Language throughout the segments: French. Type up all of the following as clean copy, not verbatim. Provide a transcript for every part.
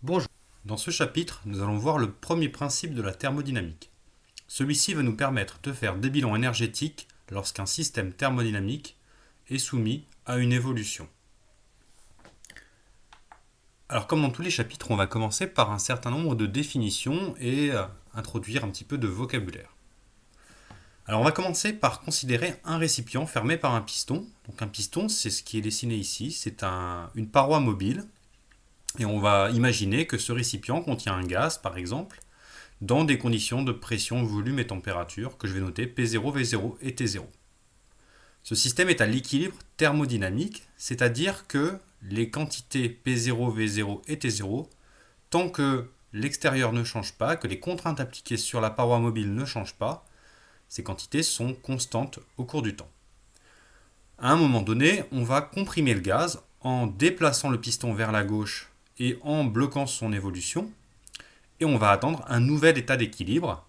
Bonjour. Dans ce chapitre, nous allons voir le premier principe de la thermodynamique. Celui-ci va nous permettre de faire des bilans énergétiques lorsqu'un système thermodynamique est soumis à une évolution. Alors comme dans tous les chapitres, on va commencer par un certain nombre de définitions et introduire un petit peu de vocabulaire. Alors on va commencer par considérer un récipient fermé par un piston. Donc un piston, c'est ce qui est dessiné ici, c'est une paroi mobile. Et on va imaginer que ce récipient contient un gaz, par exemple, dans des conditions de pression, volume et température que je vais noter P0, V0 et T0. Ce système est à l'équilibre thermodynamique, c'est-à-dire que les quantités P0, V0 et T0, tant que l'extérieur ne change pas, que les contraintes appliquées sur la paroi mobile ne changent pas, ces quantités sont constantes au cours du temps. À un moment donné, on va comprimer le gaz en déplaçant le piston vers la gauche et en bloquant son évolution, et on va attendre un nouvel état d'équilibre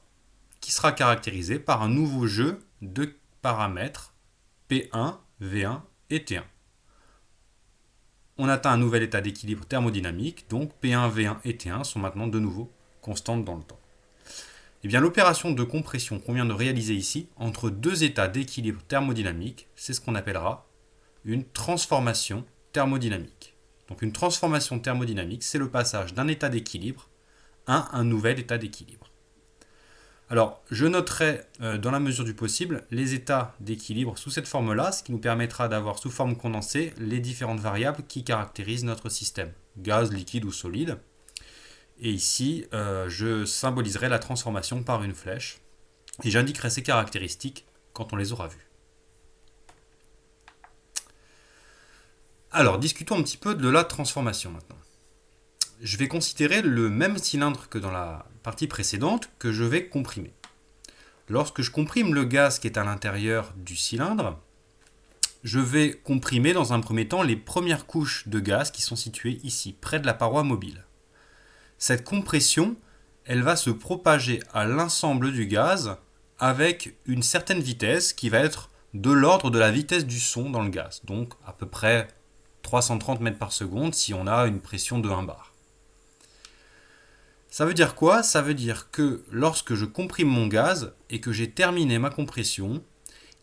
qui sera caractérisé par un nouveau jeu de paramètres P1, V1 et T1. On atteint un nouvel état d'équilibre thermodynamique, donc P1, V1 et T1 sont maintenant de nouveau constantes dans le temps. Et bien l'opération de compression qu'on vient de réaliser ici, entre deux états d'équilibre thermodynamique, c'est ce qu'on appellera une transformation thermodynamique. Donc une transformation thermodynamique, c'est le passage d'un état d'équilibre à un nouvel état d'équilibre. Alors, je noterai dans la mesure du possible les états d'équilibre sous cette forme-là, ce qui nous permettra d'avoir sous forme condensée les différentes variables qui caractérisent notre système, gaz, liquide ou solide. Et ici, je symboliserai la transformation par une flèche et j'indiquerai ces caractéristiques quand on les aura vues. Alors, discutons un petit peu de la transformation maintenant. Je vais considérer le même cylindre que dans la partie précédente que je vais comprimer. Lorsque je comprime le gaz qui est à l'intérieur du cylindre, je vais comprimer dans un premier temps les premières couches de gaz qui sont situées ici, près de la paroi mobile. Cette compression, elle va se propager à l'ensemble du gaz avec une certaine vitesse qui va être de l'ordre de la vitesse du son dans le gaz, donc à peu près 330 mètres par seconde si on a une pression de 1 bar. Ça veut dire quoi? Ça veut dire que lorsque je comprime mon gaz et que j'ai terminé ma compression,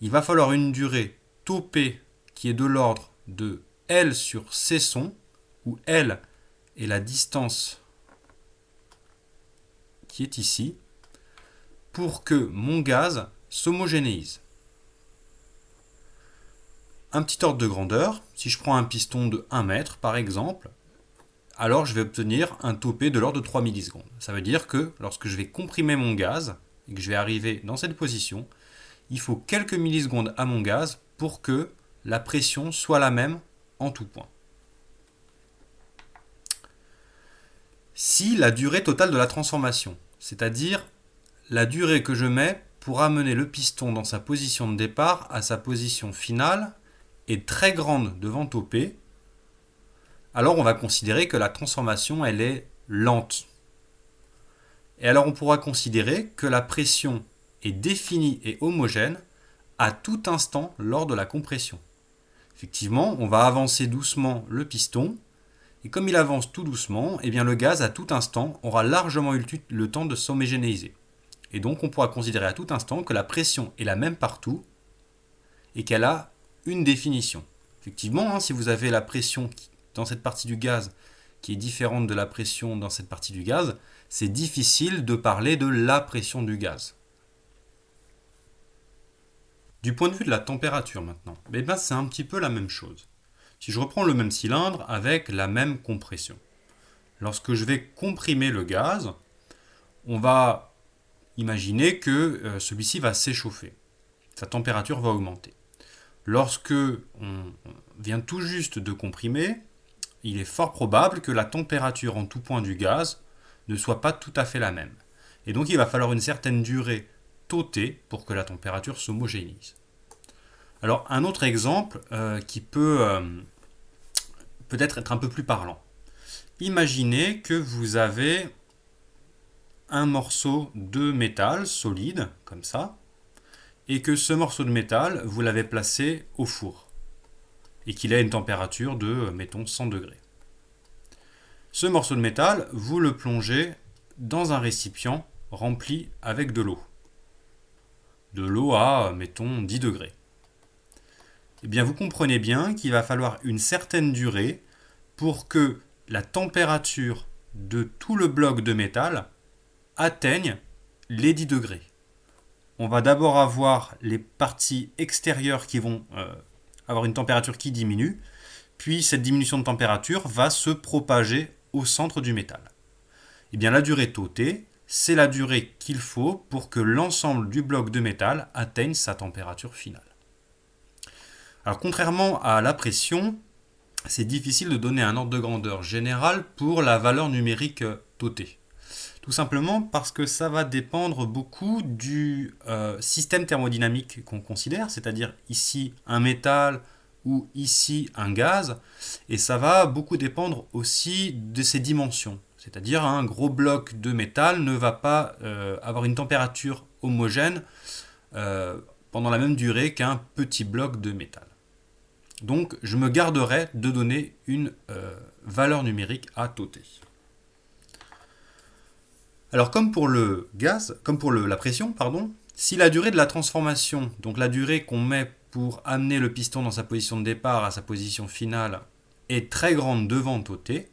il va falloir une durée taux P qui est de l'ordre de L sur C son, où L est la distance qui est ici, pour que mon gaz s'homogénéise. Un petit ordre de grandeur, si je prends un piston de 1 mètre par exemple, alors je vais obtenir un taux P de l'ordre de 3 millisecondes. Ça veut dire que lorsque je vais comprimer mon gaz et que je vais arriver dans cette position, il faut quelques millisecondes à mon gaz pour que la pression soit la même en tout point. Si la durée totale de la transformation, c'est-à-dire la durée que je mets pour amener le piston dans sa position de départ à sa position finale, est très grande devant taux P, alors on va considérer que la transformation elle est lente. Et alors on pourra considérer que la pression est définie et homogène à tout instant lors de la compression. Effectivement, on va avancer doucement le piston, et comme il avance tout doucement, eh bien le gaz à tout instant aura largement eu le temps de s'homogénéiser. Et donc on pourra considérer à tout instant que la pression est la même partout et qu'elle a une définition. Effectivement, si vous avez la pression dans cette partie du gaz qui est différente de la pression dans cette partie du gaz, c'est difficile de parler de la pression du gaz. Du point de vue de la température maintenant, c'est un petit peu la même chose. Si je reprends le même cylindre avec la même compression, lorsque je vais comprimer le gaz, on va imaginer que celui-ci va s'échauffer. Sa température va augmenter. Lorsque on vient tout juste de comprimer, il est fort probable que la température en tout point du gaz ne soit pas tout à fait la même. Et donc il va falloir une certaine durée taux T pour que la température s'homogénéise. Alors un autre exemple qui peut peut-être être un peu plus parlant. Imaginez que vous avez un morceau de métal solide, comme ça, et que ce morceau de métal, vous l'avez placé au four, et qu'il a une température de, mettons, 100 degrés. Ce morceau de métal, vous le plongez dans un récipient rempli avec de l'eau. De l'eau à, mettons, 10 degrés. Eh bien, vous comprenez bien qu'il va falloir une certaine durée pour que la température de tout le bloc de métal atteigne les 10 degrés. On va d'abord avoir les parties extérieures qui vont avoir une température qui diminue, puis cette diminution de température va se propager au centre du métal. Eh bien, la durée taux T, c'est la durée qu'il faut pour que l'ensemble du bloc de métal atteigne sa température finale. Alors, contrairement à la pression, c'est difficile de donner un ordre de grandeur général pour la valeur numérique taux T. Tout simplement parce que ça va dépendre beaucoup du système thermodynamique qu'on considère, c'est-à-dire ici un métal ou ici un gaz, et ça va beaucoup dépendre aussi de ses dimensions. C'est-à-dire un gros bloc de métal ne va pas avoir une température homogène pendant la même durée qu'un petit bloc de métal. Donc je me garderai de donner une valeur numérique à taux T. Alors comme pour le gaz, comme pour la pression, si la durée de la transformation, donc la durée qu'on met pour amener le piston dans sa position de départ à sa position finale, est très grande devant taux T,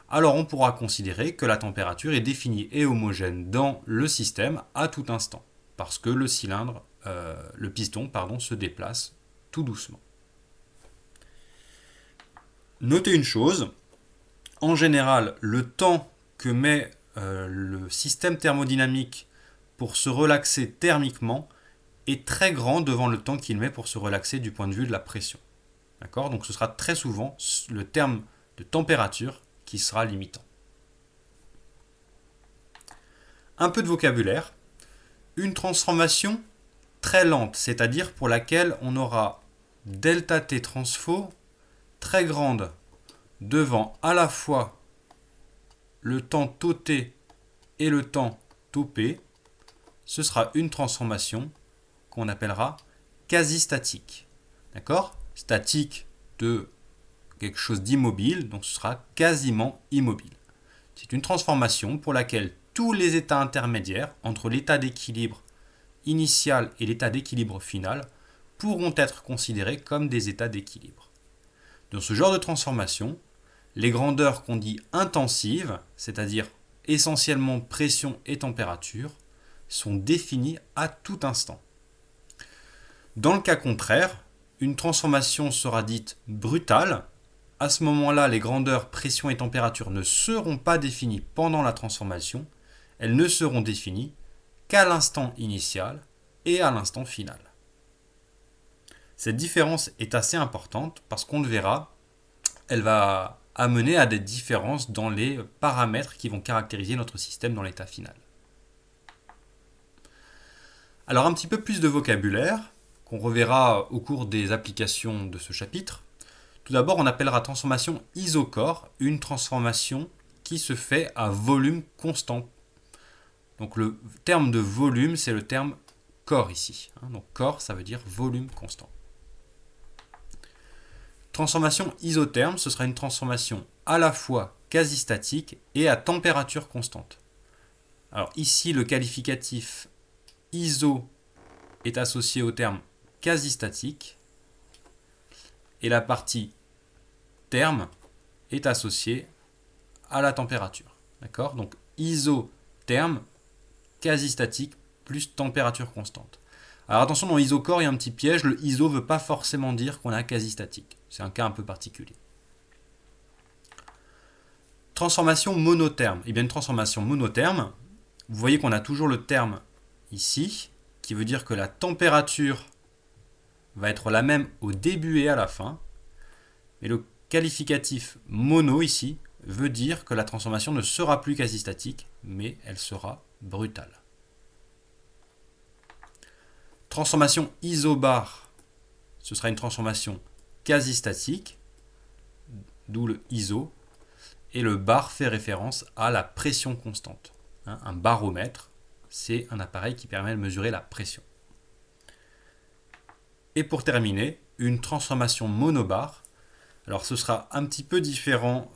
alors on pourra considérer que la température est définie et homogène dans le système à tout instant, parce que le piston se déplace tout doucement. Notez une chose, en général, le temps que met le système thermodynamique pour se relaxer thermiquement est très grand devant le temps qu'il met pour se relaxer du point de vue de la pression. D'accord ? Donc ce sera très souvent le terme de température qui sera limitant. Un peu de vocabulaire. Une transformation très lente, c'est-à-dire pour laquelle on aura delta T transfo très grande devant à la fois le temps taux T et le temps taux P, ce sera une transformation qu'on appellera quasi-statique. D'accord ? Statique de quelque chose d'immobile, donc ce sera quasiment immobile. C'est une transformation pour laquelle tous les états intermédiaires entre l'état d'équilibre initial et l'état d'équilibre final pourront être considérés comme des états d'équilibre. Dans ce genre de transformation, les grandeurs qu'on dit intensives, c'est-à-dire essentiellement pression et température, sont définies à tout instant. Dans le cas contraire, une transformation sera dite brutale. À ce moment-là, les grandeurs pression et température ne seront pas définies pendant la transformation, elles ne seront définies qu'à l'instant initial et à l'instant final. Cette différence est assez importante parce qu'on le verra, elle va amener à des différences dans les paramètres qui vont caractériser notre système dans l'état final. Alors un petit peu plus de vocabulaire qu'on reverra au cours des applications de ce chapitre. Tout d'abord, on appellera transformation isochore une transformation qui se fait à volume constant. Donc le terme de volume, c'est le terme corps ici. Donc corps, ça veut dire volume constant. Transformation isotherme, ce sera une transformation à la fois quasi-statique et à température constante. Alors ici, le qualificatif iso est associé au terme quasi-statique et la partie therme est associée à la température. D'accord ? Donc isotherme, quasi-statique plus température constante. Alors attention, dans isochore, il y a un petit piège. Le iso ne veut pas forcément dire qu'on a quasi-statique. C'est un cas un peu particulier. Transformation monotherme. Eh bien, une transformation monotherme, vous voyez qu'on a toujours le terme ici, qui veut dire que la température va être la même au début et à la fin. Mais le qualificatif mono ici veut dire que la transformation ne sera plus quasi-statique, mais elle sera brutale. Transformation isobar, ce sera une transformation quasi-statique, d'où le iso, et le bar fait référence à la pression constante. Un baromètre, c'est un appareil qui permet de mesurer la pression. Et pour terminer, une transformation monobar. Alors ce sera un petit peu différent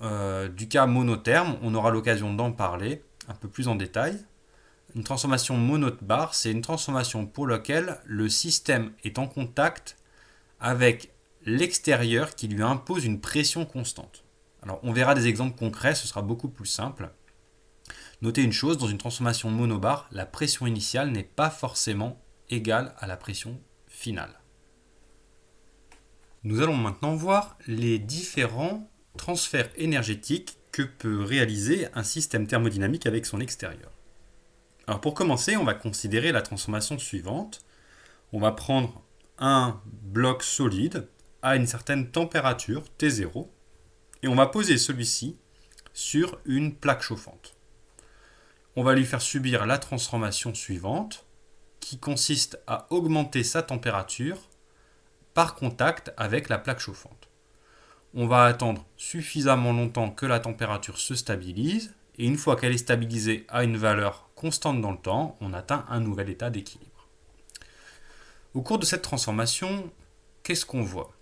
du cas monotherme, on aura l'occasion d'en parler un peu plus en détail. Une transformation monobar, c'est une transformation pour laquelle le système est en contact avec l'extérieur qui lui impose une pression constante. Alors on verra des exemples concrets, ce sera beaucoup plus simple. Notez une chose, dans une transformation monobar, la pression initiale n'est pas forcément égale à la pression finale. Nous allons maintenant voir les différents transferts énergétiques que peut réaliser un système thermodynamique avec son extérieur. Alors pour commencer, on va considérer la transformation suivante. On va prendre un bloc solide à une certaine température, T0, et on va poser celui-ci sur une plaque chauffante. On va lui faire subir la transformation suivante, qui consiste à augmenter sa température par contact avec la plaque chauffante. On va attendre suffisamment longtemps que la température se stabilise, et une fois qu'elle est stabilisée à une valeur constante dans le temps, on atteint un nouvel état d'équilibre. Au cours de cette transformation, qu'est-ce qu'on voit ?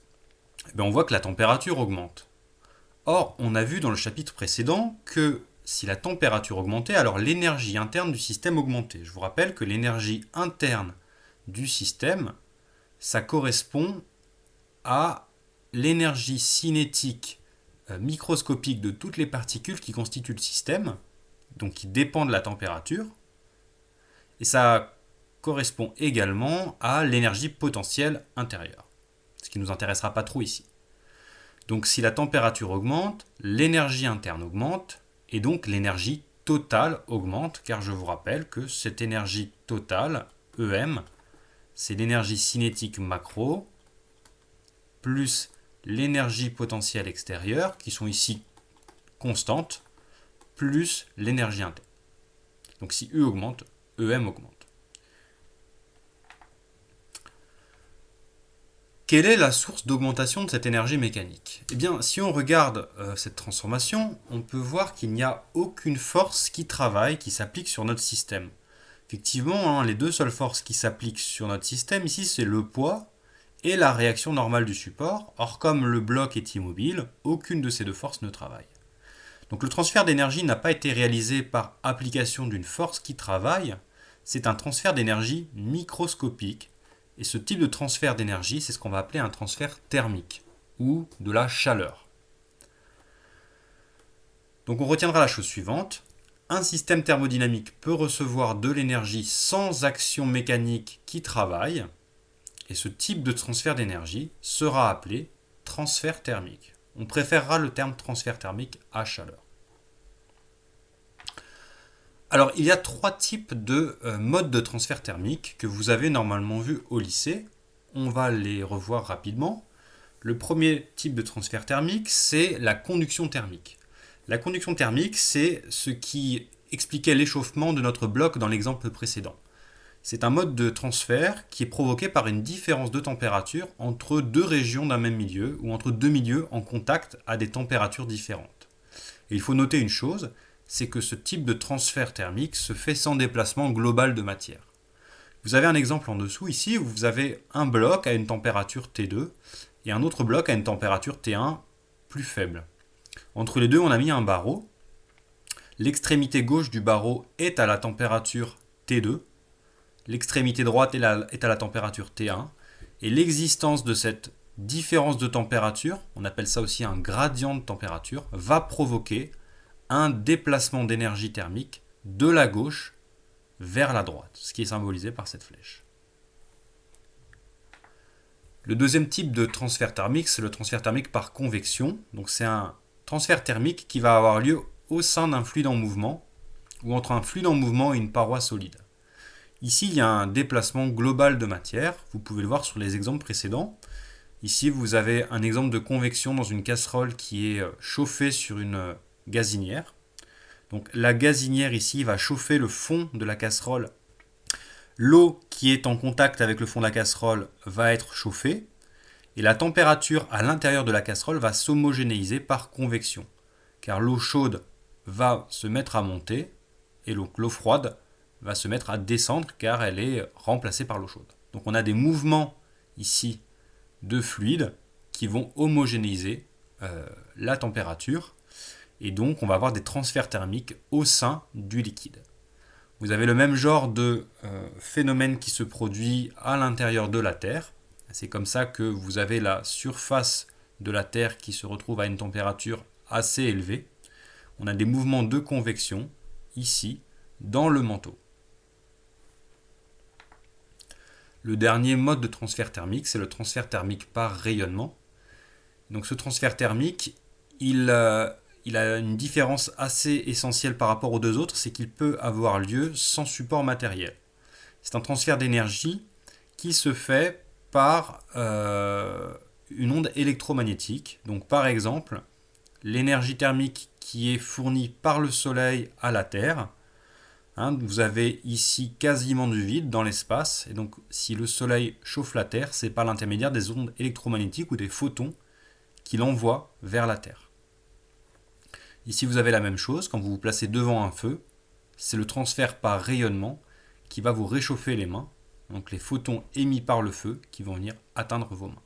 On voit que la température augmente. Or, on a vu dans le chapitre précédent que si la température augmentait, alors l'énergie interne du système augmentait. Je vous rappelle que l'énergie interne du système, ça correspond à l'énergie cinétique microscopique de toutes les particules qui constituent le système, donc qui dépendent de la température, et ça correspond également à l'énergie potentielle intérieure, ce qui ne nous intéressera pas trop ici. Donc si la température augmente, l'énergie interne augmente, et donc l'énergie totale augmente, car je vous rappelle que cette énergie totale, EM, c'est l'énergie cinétique macro, plus l'énergie potentielle extérieure, qui sont ici constantes, plus l'énergie interne. Donc si E augmente, EM augmente. Quelle est la source d'augmentation de cette énergie mécanique ? Eh bien, si on regarde cette transformation, on peut voir qu'il n'y a aucune force qui travaille, qui s'applique sur notre système. Effectivement, les deux seules forces qui s'appliquent sur notre système ici, c'est le poids et la réaction normale du support. Or, comme le bloc est immobile, aucune de ces deux forces ne travaille. Donc le transfert d'énergie n'a pas été réalisé par application d'une force qui travaille, c'est un transfert d'énergie microscopique. Et ce type de transfert d'énergie, c'est ce qu'on va appeler un transfert thermique, ou de la chaleur. Donc on retiendra la chose suivante. Un système thermodynamique peut recevoir de l'énergie sans action mécanique qui travaille, et ce type de transfert d'énergie sera appelé transfert thermique. On préférera le terme transfert thermique à chaleur. Alors, il y a trois types de modes de transfert thermique que vous avez normalement vus au lycée. On va les revoir rapidement. Le premier type de transfert thermique, c'est la conduction thermique. La conduction thermique, c'est ce qui expliquait l'échauffement de notre bloc dans l'exemple précédent. C'est un mode de transfert qui est provoqué par une différence de température entre deux régions d'un même milieu ou entre deux milieux en contact à des températures différentes. Et il faut noter une chose, c'est que ce type de transfert thermique se fait sans déplacement global de matière. Vous avez un exemple en dessous ici où vous avez un bloc à une température T2 et un autre bloc à une température T1 plus faible. Entre les deux, on a mis un barreau. L'extrémité gauche du barreau est à la température T2. L'extrémité droite est à la température T1. Et l'existence de cette différence de température, on appelle ça aussi un gradient de température, va provoquer un déplacement d'énergie thermique de la gauche vers la droite, ce qui est symbolisé par cette flèche. Le deuxième type de transfert thermique, c'est le transfert thermique par convection. Donc c'est un transfert thermique qui va avoir lieu au sein d'un fluide en mouvement ou entre un fluide en mouvement et une paroi solide. Ici, il y a un déplacement global de matière. Vous pouvez le voir sur les exemples précédents. Ici, vous avez un exemple de convection dans une casserole qui est chauffée sur une gazinière. Donc la gazinière ici va chauffer le fond de la casserole. L'eau qui est en contact avec le fond de la casserole va être chauffée et la température à l'intérieur de la casserole va s'homogénéiser par convection. Car l'eau chaude va se mettre à monter et l'eau froide va se mettre à descendre car elle est remplacée par l'eau chaude. Donc on a des mouvements ici de fluides qui vont homogénéiser la température, et donc on va avoir des transferts thermiques au sein du liquide. Vous avez le même genre de phénomène qui se produit à l'intérieur de la Terre. C'est comme ça que vous avez la surface de la Terre qui se retrouve à une température assez élevée. On a des mouvements de convection ici dans le manteau. Le dernier mode de transfert thermique, c'est le transfert thermique par rayonnement. Donc ce transfert thermique, il a une différence assez essentielle par rapport aux deux autres, c'est qu'il peut avoir lieu sans support matériel. C'est un transfert d'énergie qui se fait par une onde électromagnétique. Donc par exemple, l'énergie thermique qui est fournie par le Soleil à la Terre, vous avez ici quasiment du vide dans l'espace, et donc si le Soleil chauffe la Terre, c'est par l'intermédiaire des ondes électromagnétiques ou des photons qu'il envoie vers la Terre. Ici vous avez la même chose, quand vous vous placez devant un feu, c'est le transfert par rayonnement qui va vous réchauffer les mains, donc les photons émis par le feu qui vont venir atteindre vos mains.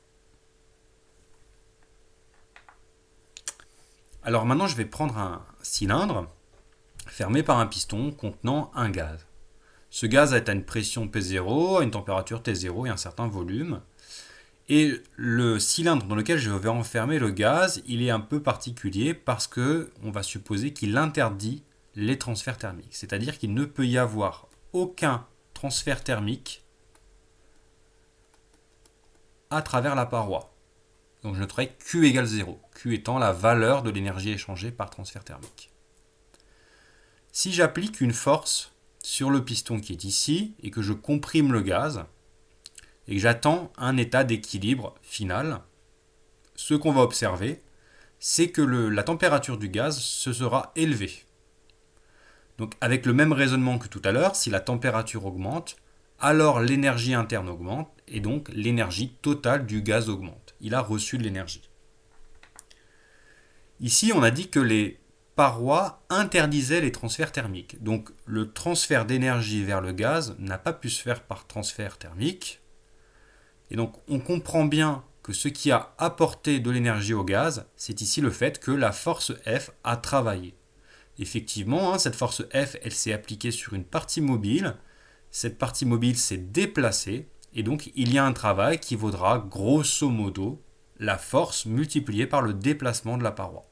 Alors maintenant je vais prendre un cylindre fermé par un piston contenant un gaz. Ce gaz est à une pression P0, à une température T0 et un certain volume. Et le cylindre dans lequel je vais enfermer le gaz, il est un peu particulier parce qu'on va supposer qu'il interdit les transferts thermiques. C'est-à-dire qu'il ne peut y avoir aucun transfert thermique à travers la paroi. Donc je noterai Q égale 0, Q étant la valeur de l'énergie échangée par transfert thermique. Si j'applique une force sur le piston qui est ici et que je comprime le gaz et que j'attends un état d'équilibre final, ce qu'on va observer, c'est que la température du gaz se sera élevée. Donc avec le même raisonnement que tout à l'heure, si la température augmente, alors l'énergie interne augmente et donc l'énergie totale du gaz augmente. Il a reçu de l'énergie. Ici, on a dit que les parois interdisaient les transferts thermiques. Donc le transfert d'énergie vers le gaz n'a pas pu se faire par transfert thermique. Et donc on comprend bien que ce qui a apporté de l'énergie au gaz, c'est ici le fait que la force F a travaillé. Effectivement, cette force F, elle s'est appliquée sur une partie mobile. Cette partie mobile s'est déplacée. Et donc il y a un travail qui vaudra grosso modo la force multipliée par le déplacement de la paroi.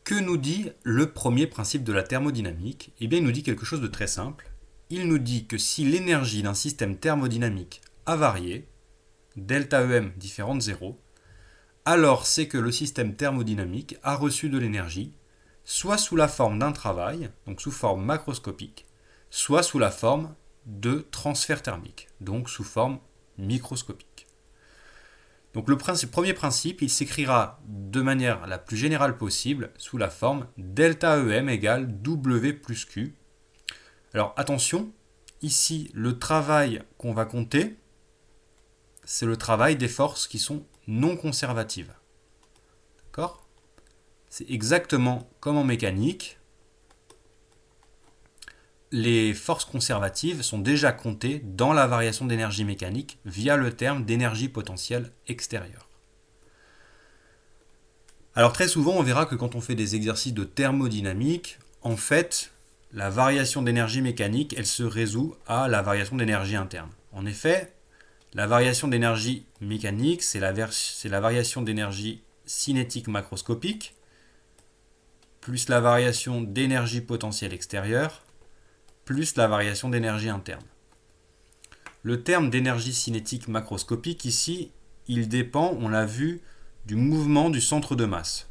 Que nous dit le premier principe de la thermodynamique ? Eh bien, il nous dit quelque chose de très simple. Il nous dit que si l'énergie d'un système thermodynamique a varié, delta EM différent de 0, alors c'est que le système thermodynamique a reçu de l'énergie, soit sous la forme d'un travail, donc sous forme macroscopique, soit sous la forme de transfert thermique, donc sous forme microscopique. Donc le premier principe, il s'écrira de manière la plus générale possible sous la forme delta EM égale W plus Q. Alors attention, ici le travail qu'on va compter, c'est le travail des forces qui sont non conservatives. D'accord ? C'est exactement comme en mécanique. Les forces conservatives sont déjà comptées dans la variation d'énergie mécanique via le terme d'énergie potentielle extérieure. Alors très souvent, on verra que quand on fait des exercices de thermodynamique, en fait, la variation d'énergie mécanique, elle se résout à la variation d'énergie interne. En effet, la variation d'énergie mécanique, c'est la variation d'énergie cinétique macroscopique, plus la variation d'énergie potentielle extérieure, plus la variation d'énergie interne. Le terme d'énergie cinétique macroscopique, ici, il dépend, on l'a vu, du mouvement du centre de masse.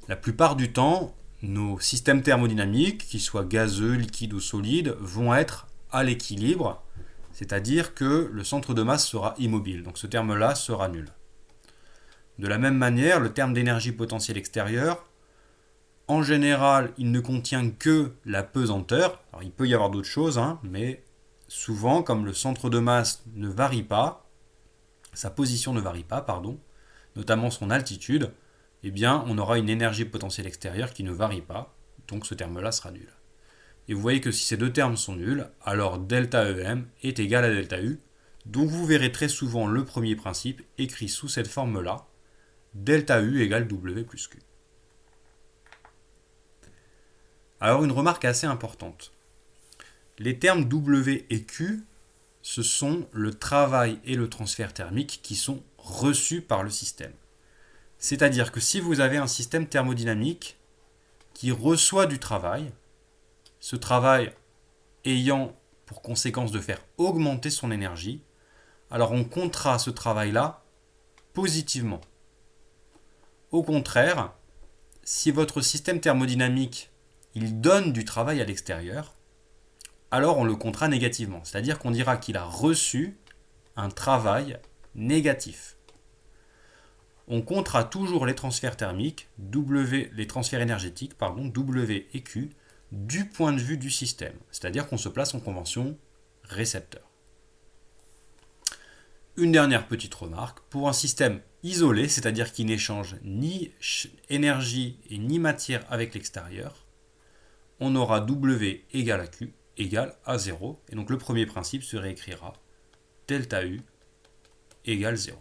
La plupart du temps, nos systèmes thermodynamiques, qu'ils soient gazeux, liquides ou solides, vont être à l'équilibre, c'est-à-dire que le centre de masse sera immobile, donc ce terme-là sera nul. De la même manière, le terme d'énergie potentielle extérieure, en général, il ne contient que la pesanteur. Alors, il peut y avoir d'autres choses, mais souvent, comme le centre de masse ne varie pas, sa position ne varie pas, notamment son altitude, eh bien, on aura une énergie potentielle extérieure qui ne varie pas, donc ce terme-là sera nul. Et vous voyez que si ces deux termes sont nuls, alors delta EM est égal à delta U, Donc vous verrez très souvent le premier principe écrit sous cette forme-là, delta U égale W plus Q. Alors une remarque assez importante. Les termes W et Q, ce sont le travail et le transfert thermique qui sont reçus par le système. C'est-à-dire que si vous avez un système thermodynamique qui reçoit du travail, ce travail ayant pour conséquence de faire augmenter son énergie, alors on comptera ce travail-là positivement. Au contraire, si votre système thermodynamique il donne du travail à l'extérieur, alors on le comptera négativement. C'est-à-dire qu'on dira qu'il a reçu un travail négatif. On comptera toujours les transferts thermiques, les transferts énergétiques, W et Q, du point de vue du système. C'est-à-dire qu'on se place en convention récepteur. Une dernière petite remarque, pour un système isolé, c'est-à-dire qui n'échange ni énergie et ni matière avec l'extérieur, on aura W égale à Q égale à 0. Et donc le premier principe se réécrira delta U égale 0.